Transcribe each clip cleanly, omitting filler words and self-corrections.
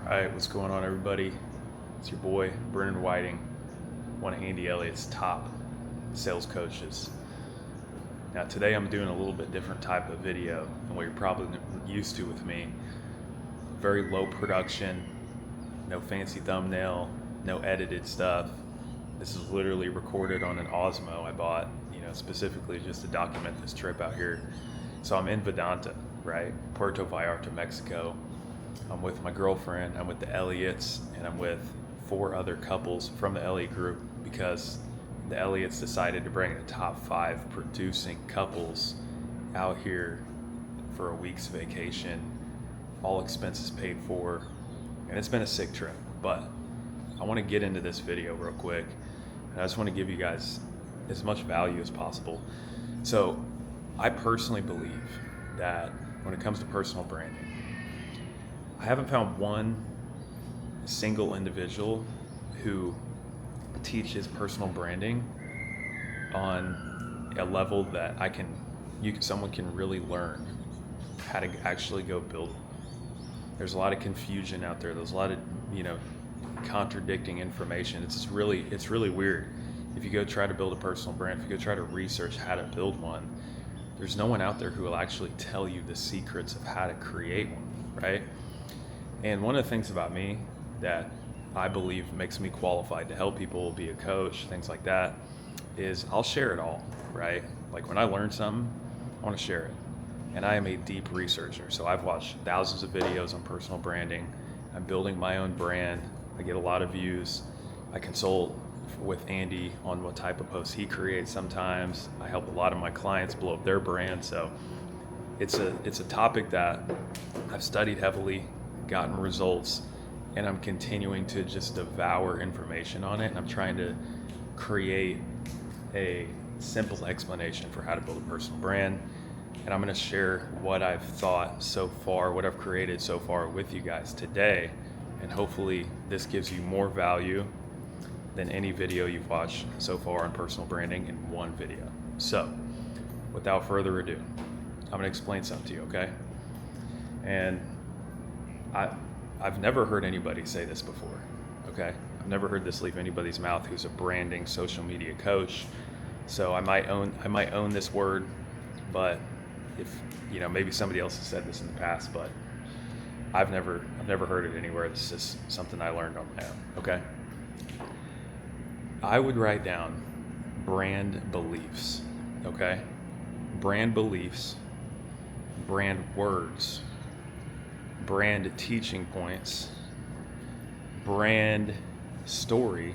Alright, what's going on, everybody? It's your boy, Brennan Whiting, one of Andy Elliott's top sales coaches. Now, today I'm doing a little bit different type of video than what you're probably used to with me. Very low production, no fancy thumbnail, no edited stuff. This is literally recorded on an Osmo I bought, specifically just to document this trip out here. So I'm in Vedanta, right? Puerto Vallarta, Mexico. I'm with my girlfriend, I'm with the Elliots, and I'm with 4 other couples from the Elliott group because the Elliots decided to bring the top 5 producing couples out here for a week's vacation, all expenses paid for, and it's been a sick trip. But I want to get into this video real quick, and I just want to give you guys as much value as possible. So I personally believe that when it comes to personal branding, I haven't found one single individual who teaches personal branding on a level that someone can really learn how to actually go build. There's a lot of confusion out there. There's a lot of, contradicting information. It's really weird. If you go try to build a personal brand, if you go try to research how to build one, there's no one out there who will actually tell you the secrets of how to create one, right? And one of the things about me that I believe makes me qualified to help people, be a coach, things like that, is I'll share it all, right? Like when I learn something, I want to share it. And I am a deep researcher. So I've watched thousands of videos on personal branding. I'm building my own brand. I get a lot of views. I consult with Andy on what type of posts he creates sometimes. I help a lot of my clients blow up their brand. So it's a topic that I've studied heavily, gotten results, and I'm continuing to just devour information on it, and I'm trying to create a simple explanation for how to build a personal brand. And I'm going to share what I've thought so far, what I've created so far with you guys today, and hopefully this gives you more value than any video you've watched so far on personal branding in one video. So without further ado, I'm going to explain something to you, okay? And I've never heard anybody say this before, okay? I've never heard this leave anybody's mouth who's a branding social media coach. So I might own this word, but if maybe somebody else has said this in the past, but I've never heard it anywhere. It's just something I learned on my own, okay? I would write down brand beliefs, okay? Brand beliefs, brand words, brand teaching points, brand story,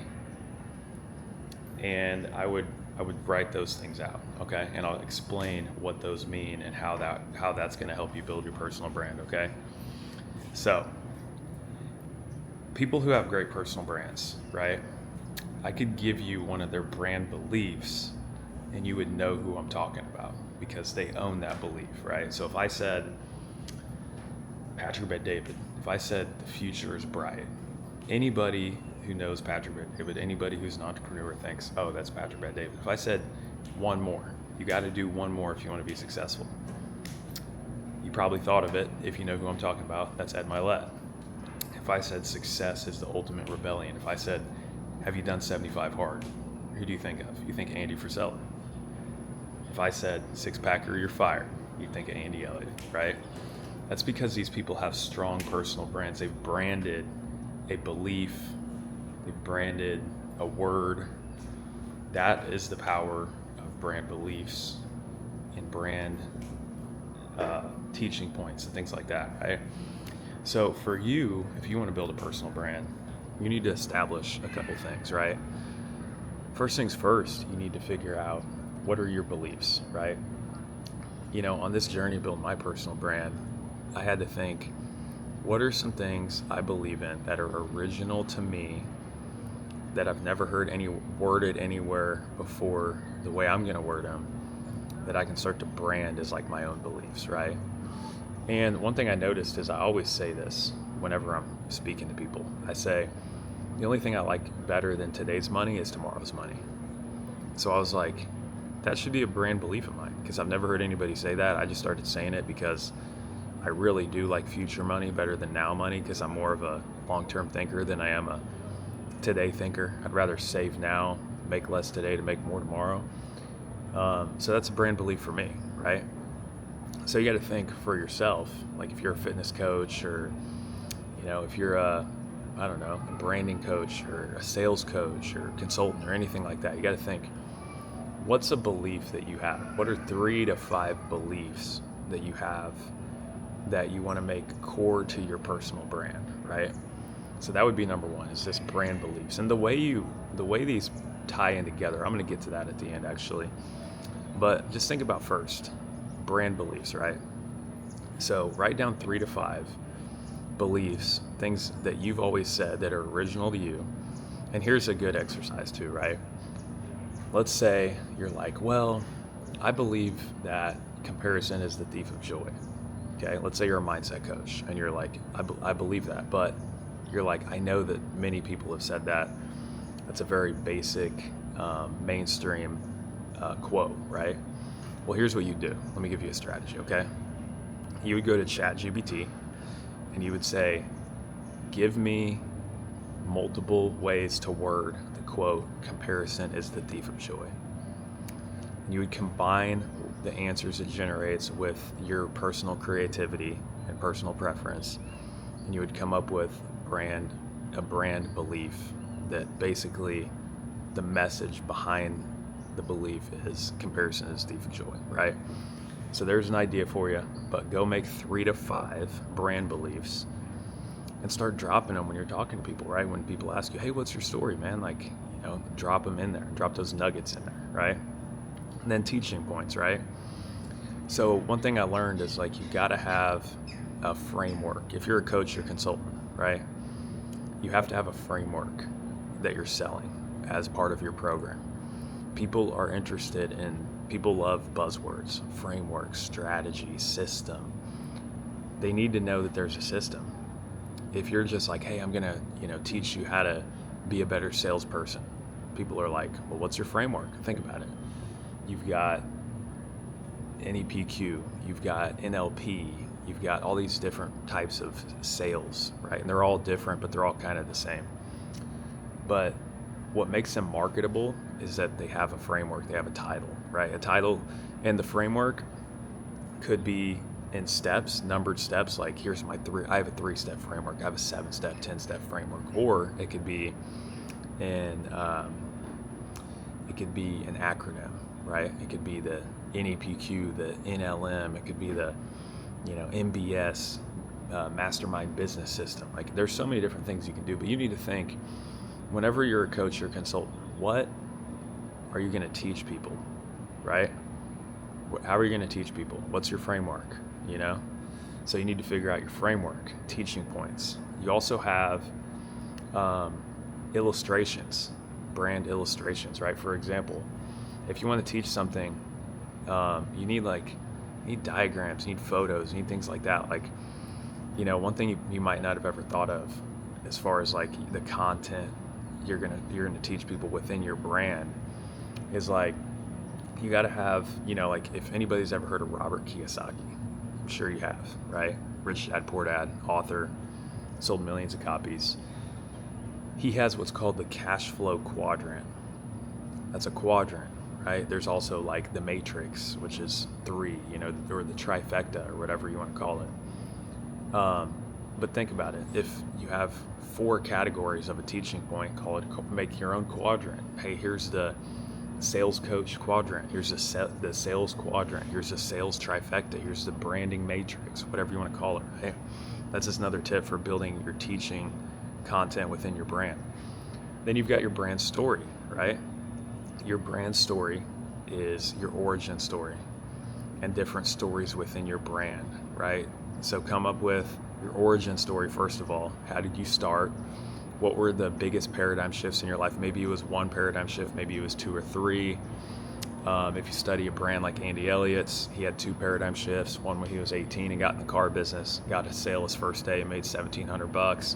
and I would write those things out, okay? And I'll explain what those mean and how that's going to help you build your personal brand, okay? So, people who have great personal brands, right? I could give you one of their brand beliefs and you would know who I'm talking about because they own that belief, right? So if I said Patrick Bet-David, if I said the future is bright, anybody who knows Patrick Bet-David, anybody who's an entrepreneur thinks, oh, that's Patrick Bet-David. If I said one more, you got to do one more if you want to be successful. You probably thought of it if you know who I'm talking about. That's Ed Mylett. If I said success is the ultimate rebellion, if I said, have you done 75 hard? Who do you think of? You think Andy Frisella. If I said six pack or you're fired, you think of Andy Elliott, right? That's because these people have strong personal brands. They've branded a belief, they've branded a word. That is the power of brand beliefs and brand teaching points and things like that, right? So for you, if you want to build a personal brand, you need to establish a couple things, right? First things first, you need to figure out what are your beliefs, right? On this journey to build my personal brand, I had to think, what are some things I believe in that are original to me that I've never heard worded anywhere before the way I'm going to word them, that I can start to brand as like my own beliefs, right? And one thing I noticed is I always say this whenever I'm speaking to people. I say, the only thing I like better than today's money is tomorrow's money. So I was like, that should be a brand belief of mine because I've never heard anybody say that. I just started saying it because I really do like future money better than now money because I'm more of a long-term thinker than I am a today thinker. I'd rather save now, make less today to make more tomorrow. So that's a brand belief for me, right? So you got to think for yourself, like if you're a fitness coach, or if you're a branding coach or a sales coach or consultant or anything like that, you got to think, what's a belief that you have? What are 3 to 5 beliefs that you have that you want to make core to your personal brand, right? So that would be number 1, is this brand beliefs. And the way these tie in together, I'm going to get to that at the end actually. But just think about first, brand beliefs, right? So write down 3 to 5 beliefs, things that you've always said that are original to you. And here's a good exercise too, right? Let's say you're like, well, I believe that comparison is the thief of joy. Okay, let's say you're a mindset coach and you're like, I believe that, but you're like, I know that many people have said that. That's a very basic, mainstream quote, right? Well, here's what you do. Let me give you a strategy, okay? You would go to ChatGPT and you would say, give me multiple ways to word the quote, comparison is the thief of joy. And you would combine the answers it generates with your personal creativity and personal preference, and you would come up with a brand belief that basically the message behind the belief is comparison is the thief of joy, right? So there's an idea for you, but go make 3 to 5 brand beliefs and start dropping them when you're talking to people, right? When people ask you, hey, what's your story, man? Like, drop them in there, drop those nuggets in there, right? And then teaching points, right? So one thing I learned is like, you gotta have a framework. If you're a coach or consultant, right? You have to have a framework that you're selling as part of your program. People love buzzwords, framework, strategy, system. They need to know that there's a system. If you're just like, hey, I'm gonna, teach you how to be a better salesperson, people are like, well, what's your framework? Think about it. You've got NEPQ, you've got NLP, you've got all these different types of sales, right? And they're all different, but they're all kind of the same. But what makes them marketable is that they have a framework, they have a title, right? A title, and the framework could be in steps, numbered steps, like here's my 3, I have a 3-step framework, I have a 7-step, 10-step framework, or it could be an acronym, right? It could be the NEPQ, the NLM, it could be the, MBS, Mastermind Business System. Like there's so many different things you can do, but you need to think, whenever you're a coach or consultant, what are you going to teach people, right? How are you going to teach people? What's your framework, So you need to figure out your framework, teaching points. You also have illustrations, brand illustrations, right? For example, if you want to teach something, you need diagrams, you need photos, you need things like that. Like, one thing you might not have ever thought of as far as like the content you're gonna teach people within your brand is like, you got to have, like if anybody's ever heard of Robert Kiyosaki, I'm sure you have, right? Rich Dad Poor Dad, author, sold millions of copies. He has what's called the cash flow quadrant. That's a quadrant, right? There's also like the matrix, which is 3, or the trifecta or whatever you want to call it. But think about it. If you have 4 categories of a teaching point, make your own quadrant. Hey, here's the sales coach quadrant. Here's the sales quadrant. Here's the sales trifecta. Here's the branding matrix, whatever you want to call it. Right? That's just another tip for building your teaching content within your brand. Then you've got your brand story, right? Your brand story is your origin story and different stories within your brand, right? So come up with your origin story first of all. How did you start? What were the biggest paradigm shifts in your life? Maybe it was 1 paradigm shift, maybe it was 2 or 3. If you study a brand like Andy Elliott's, he had 2 paradigm shifts. One when he was 18 and got in the car business, got a sale his first day and made $1,700.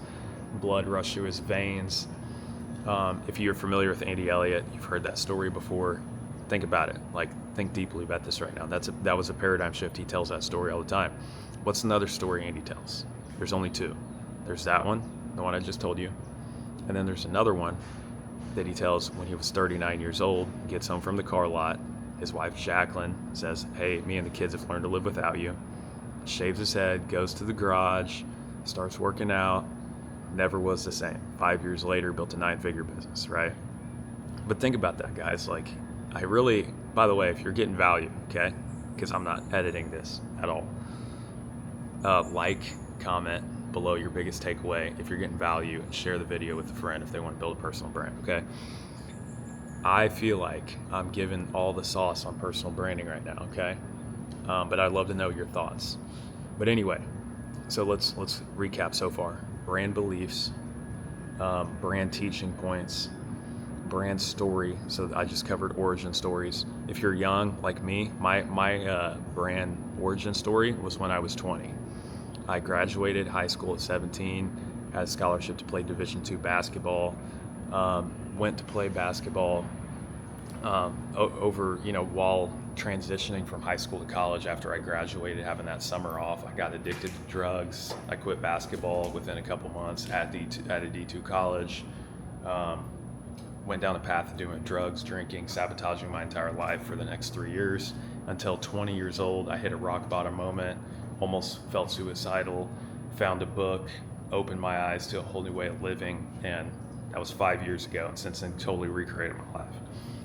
Blood rushed through his veins. If you're familiar with Andy Elliott, you've heard that story before. Think about it. Like, think deeply about this right now. That was a paradigm shift. He tells that story all the time. What's another story Andy tells? There's only two. There's that one, the one I just told you, and then there's another one that he tells when he was 39 years old, gets home from the car lot. His wife, Jacqueline, says, hey, me and the kids have learned to live without you. Shaves his head, goes to the garage, starts working out, never was the same. 5 years later, built a 9-figure business, right? But think about that, guys. Like, by the way, if you're getting value, okay, because I'm not editing this at all, like, comment below your biggest takeaway if you're getting value, and share the video with a friend if they want to build a personal brand, okay? I feel like I'm giving all the sauce on personal branding right now, okay? But I'd love to know your thoughts. But anyway, so let's recap so far. Brand beliefs, brand teaching points, brand story. So I just covered origin stories. If you're young like me, my brand origin story was when I was 20. I graduated high school at 17, had a scholarship to play Division II basketball, went to play basketball over, while transitioning from high school to college. After I graduated, having that summer off, I got addicted to drugs. I quit basketball within a couple months at a D2 college. Went down the path of doing drugs, drinking, sabotaging my entire life for the next 3 years. Until 20 years old, I hit a rock bottom moment, almost felt suicidal, found a book, opened my eyes to a whole new way of living, and that was 5 years ago, and since then totally recreated my life.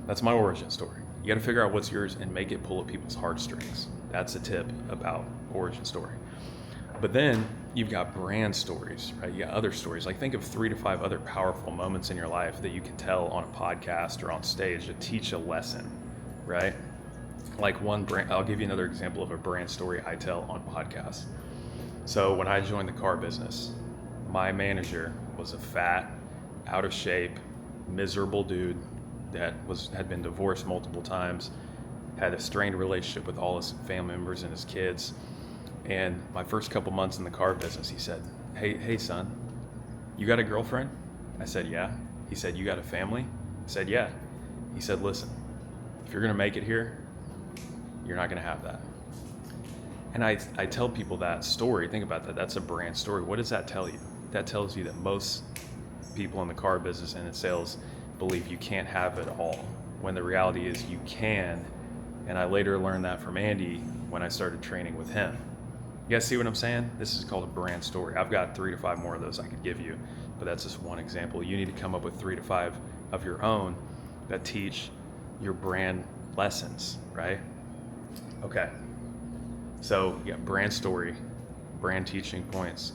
That's my origin story. You got to figure out what's yours and make it pull at people's heartstrings. That's a tip about origin story. But then you've got brand stories, right? You got other stories. Like, think of 3 to 5 other powerful moments in your life that you can tell on a podcast or on stage to teach a lesson, right? Like one brand, I'll give you another example of a brand story I tell on podcasts. So when I joined the car business, my manager was a fat, out of shape, miserable dude that had been divorced multiple times, had a strained relationship with all his family members and his kids. And my first couple months in the car business, he said, hey son, you got a girlfriend? I said, yeah. He said, you got a family? I said, yeah. He said, listen, if you're gonna make it here, you're not gonna have that. And I tell people that story. Think about that. That's a brand story. What does that tell you? That tells you that most people in the car business and in sales believe you can't have it all, when the reality is you can. And I later learned that from Andy when I started training with him. You guys see what I'm saying? This is called a brand story. I've got 3 to 5 more of those I could give you, but that's just one example. You need to come up with 3 to 5 of your own that teach your brand lessons, right? Okay. So yeah, brand story, brand teaching points,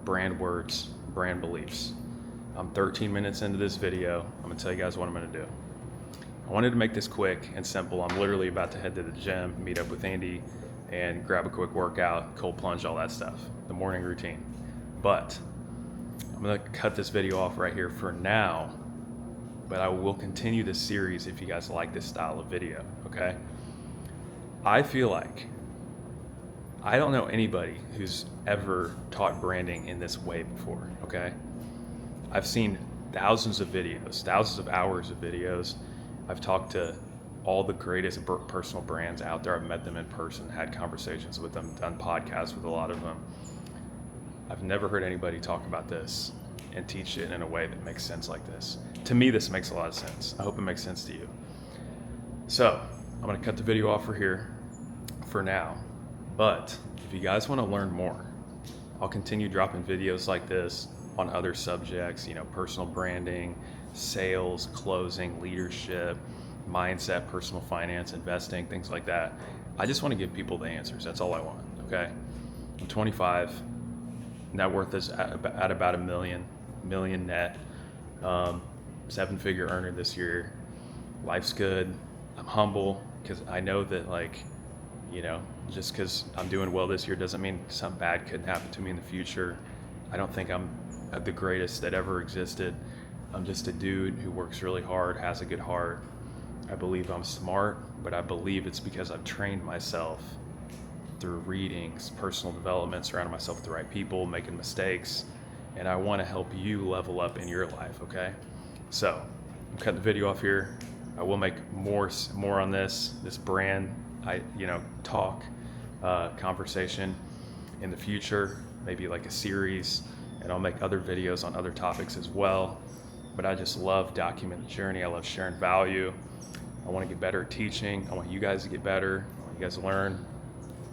brand words, brand beliefs. I'm 13 minutes into this video. I'm gonna tell you guys what I'm gonna do. I wanted to make this quick and simple. I'm literally about to head to the gym, meet up with Andy, and grab a quick workout, cold plunge, all that stuff, the morning routine. But I'm gonna cut this video off right here for now, but I will continue this series if you guys like this style of video, okay? I feel like I don't know anybody who's ever taught branding in this way before, okay? I've seen thousands of videos, thousands of hours of videos. I've talked to all the greatest personal brands out there. I've met them in person, had conversations with them, done podcasts with a lot of them. I've never heard anybody talk about this and teach it in a way that makes sense like this. To me, this makes a lot of sense. I hope it makes sense to you. So I'm gonna cut the video off for here for now. But if you guys wanna learn more, I'll continue dropping videos like this on other subjects, personal branding, sales, closing, leadership, mindset, personal finance, investing, things like that. I just want to give people the answers. That's all I want, okay? I'm 25. Net worth is at about $1 million net. 7-figure earner this year. Life's good. I'm humble because I know that, just because I'm doing well this year doesn't mean something bad couldn't happen to me in the future. I don't think I'm the greatest that ever existed. I'm just a dude who works really hard, has a good heart. I believe I'm smart, but I believe it's because I've trained myself through readings, personal development, surrounding myself with the right people, making mistakes, and I want to help you level up in your life, okay? So, I'm cutting the video off here. I will make more on this brand, talk, conversation in the future, maybe like a series, and I'll make other videos on other topics as well. But I just love documenting the journey. I love sharing value. I want to get better at teaching. I want you guys to get better. I want you guys to learn.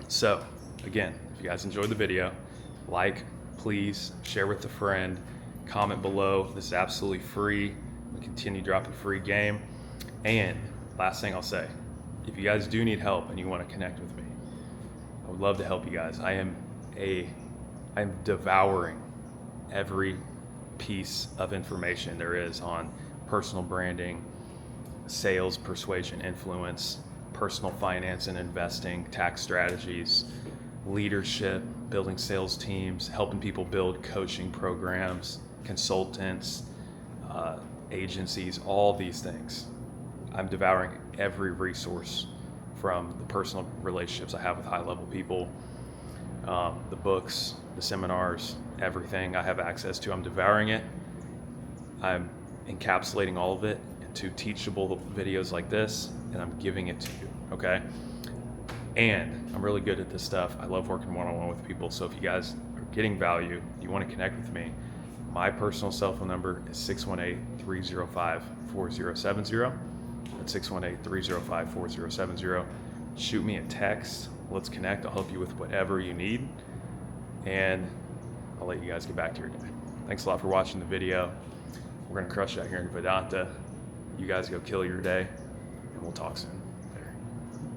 So again, if you guys enjoyed the video, like, please share with a friend, comment below. This is absolutely free. We continue dropping free game. And last thing I'll say, if you guys do need help and you want to connect with me, I would love to help you guys. I'm devouring every piece of information there is on personal branding, sales, persuasion, influence, personal finance and investing, tax strategies, leadership, building sales teams, helping people build coaching programs, consultants, agencies, all these things. I'm devouring every resource, from the personal relationships I have with high-level people, the books, the seminars, everything I have access to. I'm devouring it. I'm encapsulating all of it into teachable videos like this, and I'm giving it to you, okay? And I'm really good at this stuff. I love working one-on-one with people. So if you guys are getting value, you want to connect with me, my personal cell phone number is 618-305-4070. That's 618-305-4070. Shoot me a text. Let's connect. I'll help you with whatever you need. And I'll let you guys get back to your day. Thanks a lot for watching the video. We're going to crush out here in Vedanta. You guys go kill your day, and we'll talk soon.